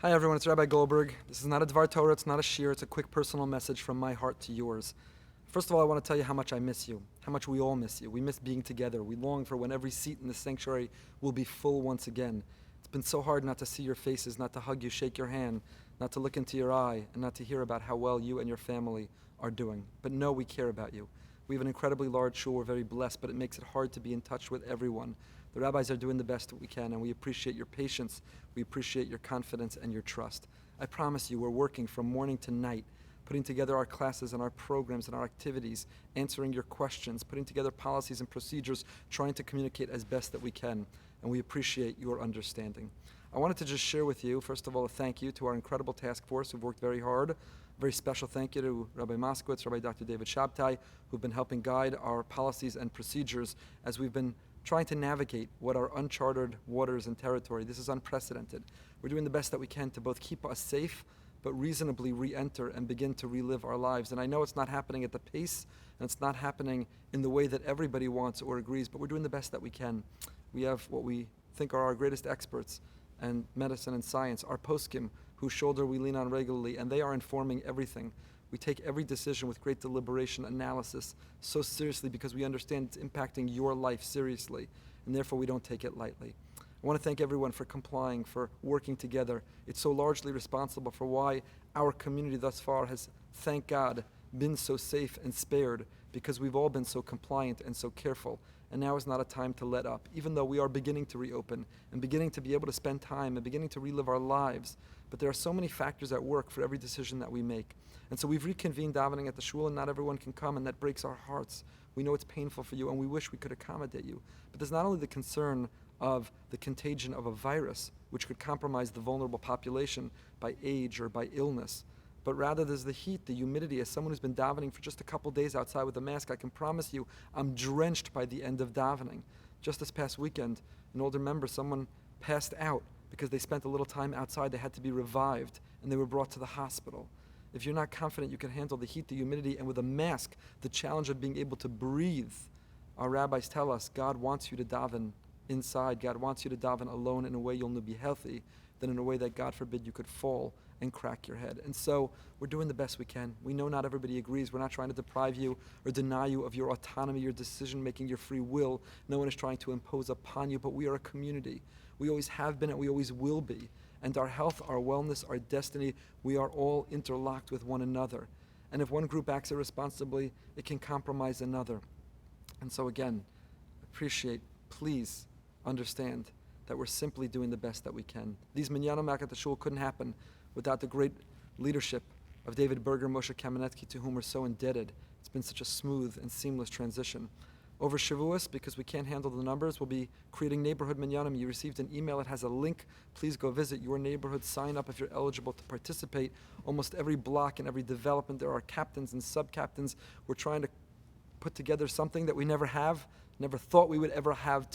Hi everyone, it's Rabbi Goldberg. This is not a Dvar Torah, it's not a shir, it's a quick personal message from my heart to yours. First of all, I want to tell you how much I miss you, how much we all miss you. We miss being together. We long for when every seat in the sanctuary will be full once again. It's been so hard not to see your faces, not to hug you, shake your hand, not to look into your eye, and not to hear about how well you and your family are doing. But know we care about you. We have an incredibly large shul, we're very blessed, but it makes it hard to be in touch with everyone. The rabbis are doing the best that we can, and we appreciate your patience, we appreciate your confidence and your trust. I promise you, we're working from morning to night, putting together our classes and our programs and our activities, answering your questions, putting together policies and procedures, trying to communicate as best that we can, and we appreciate your understanding. I wanted to just share with you, first of all, a thank you to our incredible task force who've worked very hard. A very special thank you to Rabbi Moskowitz, Rabbi Dr. David Shabtai, who've been helping guide our policies and procedures as we've been trying to navigate what are uncharted waters and territory. This is unprecedented. We're doing the best that we can to both keep us safe, but reasonably re-enter and begin to relive our lives. And I know it's not happening at the pace, and it's not happening in the way that everybody wants or agrees, but we're doing the best that we can. We have what we think are our greatest experts in medicine and science, our poskim, whose shoulder we lean on regularly, and they are informing everything. We take every decision with great deliberation, analysis, so seriously because we understand it's impacting your life seriously, and therefore we don't take it lightly. I want to thank everyone for complying, for working together. It's so largely responsible for why our community thus far has, thank God, been so safe and spared, because we've all been so compliant and so careful. And now is not a time to let up, even though we are beginning to reopen and beginning to be able to spend time and beginning to relive our lives. But there are so many factors at work for every decision that we make. And so we've reconvened davening at the shul, and not everyone can come, and that breaks our hearts. We know it's painful for you, and we wish we could accommodate you. But there's not only the concern of the contagion of a virus, which could compromise the vulnerable population by age or by illness, but rather there's the heat, the humidity. As someone who's been davening for just a couple days outside with a mask, I can promise you I'm drenched by the end of davening. Just this past weekend, an older member, someone passed out because they spent a little time outside. They had to be revived, and they were brought to the hospital. If you're not confident you can handle the heat, the humidity, and with a mask, the challenge of being able to breathe, our rabbis tell us God wants you to daven inside. God wants you to daven alone in a way you'll be healthy, than in a way that, God forbid, you could fall and crack your head. And so we're doing the best we can. We know not everybody agrees. We're not trying to deprive you or deny you of your autonomy, your decision-making, your free will. No one is trying to impose upon you, but we are a community. We always have been and we always will be. And our health, our wellness, our destiny, we are all interlocked with one another. And if one group acts irresponsibly, it can compromise another. And so again, appreciate, please understand that we're simply doing the best that we can. These minyanim back at the shul couldn't happen without the great leadership of David Berger, Moshe Kamenetsky, to whom we're so indebted. It's been such a smooth and seamless transition. Over Shavuot, because we can't handle the numbers, we'll be creating neighborhood minyanim. You received an email, it has a link. Please go visit your neighborhood, sign up if you're eligible to participate. Almost every block and every development, there are captains and sub-captains. We're trying to put together something that we never thought we would ever have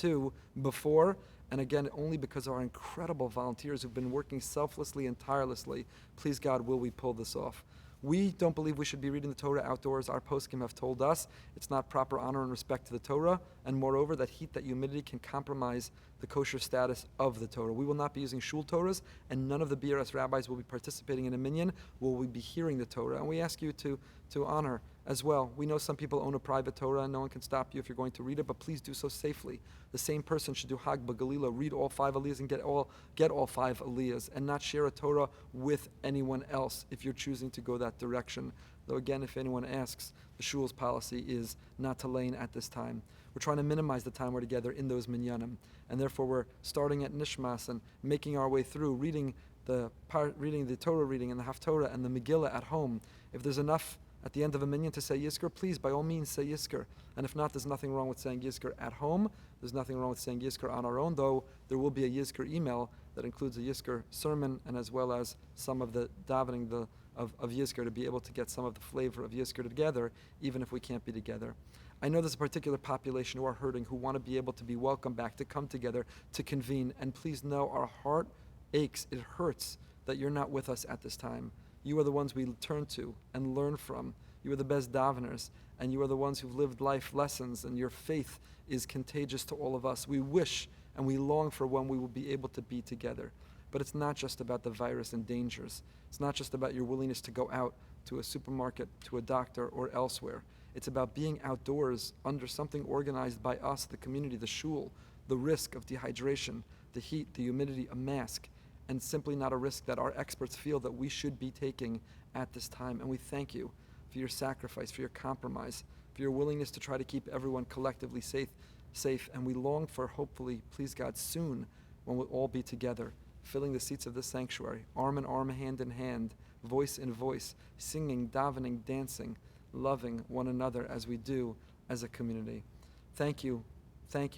before. And again, only because of our incredible volunteers who've been working selflessly and tirelessly, please God, will we pull this off. We don't believe we should be reading the Torah outdoors. Our poskim have told us it's not proper honor and respect to the Torah, and moreover, that heat, that humidity can compromise the kosher status of the Torah. We will not be using shul Torahs, and none of the BRS rabbis will be participating in a minyan. Will we be hearing the Torah? And we ask you to honor as well. We know some people own a private Torah, and no one can stop you if you're going to read it, but please do so safely. The same person should do Hag B'Galila, read all 5 aliyahs and get all 5 aliyahs, and not share a Torah with anyone else if you're choosing to go that direction. Though again, if anyone asks, the shul's policy is not to lane at this time. We're trying to minimize the time we're together in those minyanim, and therefore we're starting at Nishmas and making our way through, reading the Torah reading and the Haftorah and the Megillah at home. If there's enough at the end of a minyan to say Yizkor, please, by all means, say Yizkor. And if not, there's nothing wrong with saying Yizkor at home. There's nothing wrong with saying Yizkor on our own, though there will be a Yizkor email that includes a Yizkor sermon and as well as some of the davening of Yizkor to be able to get some of the flavor of Yizkor together, even if we can't be together. I know there's a particular population who are hurting, who want to be able to be welcomed back, to come together, to convene. And please know our heart aches, it hurts that you're not with us at this time. You are the ones we turn to and learn from. You are the best daveners, and you are the ones who've lived life lessons, and your faith is contagious to all of us. We wish and we long for when we will be able to be together. But it's not just about the virus and dangers. It's not just about your willingness to go out to a supermarket, to a doctor, or elsewhere. It's about being outdoors under something organized by us, the community, the shul, the risk of dehydration, the heat, the humidity, a mask, and simply not a risk that our experts feel that we should be taking at this time. And we thank you for your sacrifice, for your compromise, for your willingness to try to keep everyone collectively safe. And we long for, hopefully, please God, soon, when we'll all be together, filling the seats of this sanctuary, arm in arm, hand in hand, voice in voice, singing, davening, dancing, loving one another as we do as a community. Thank you,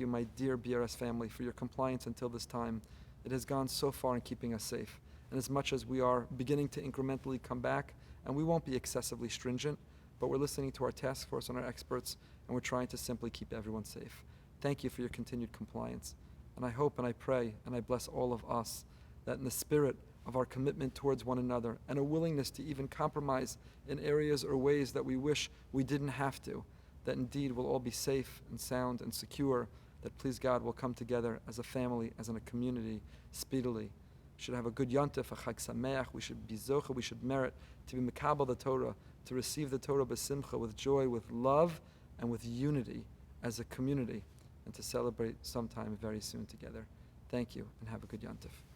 my dear BRS family, for your compliance until this time. It has gone so far in keeping us safe. And as much as we are beginning to incrementally come back, and we won't be excessively stringent, but we're listening to our task force and our experts, and we're trying to simply keep everyone safe. Thank you for your continued compliance. And I hope and I pray and I bless all of us that in the spirit of our commitment towards one another and a willingness to even compromise in areas or ways that we wish we didn't have to, that indeed we'll all be safe and sound and secure, that please God will come together as a family, as in a community, speedily. We should have a good yontif, a chag sameach, we should be zocha, we should merit to be mekabel the Torah, to receive the Torah b'simcha, with joy, with love, and with unity as a community, and to celebrate sometime very soon together. Thank you, and have a good yontif.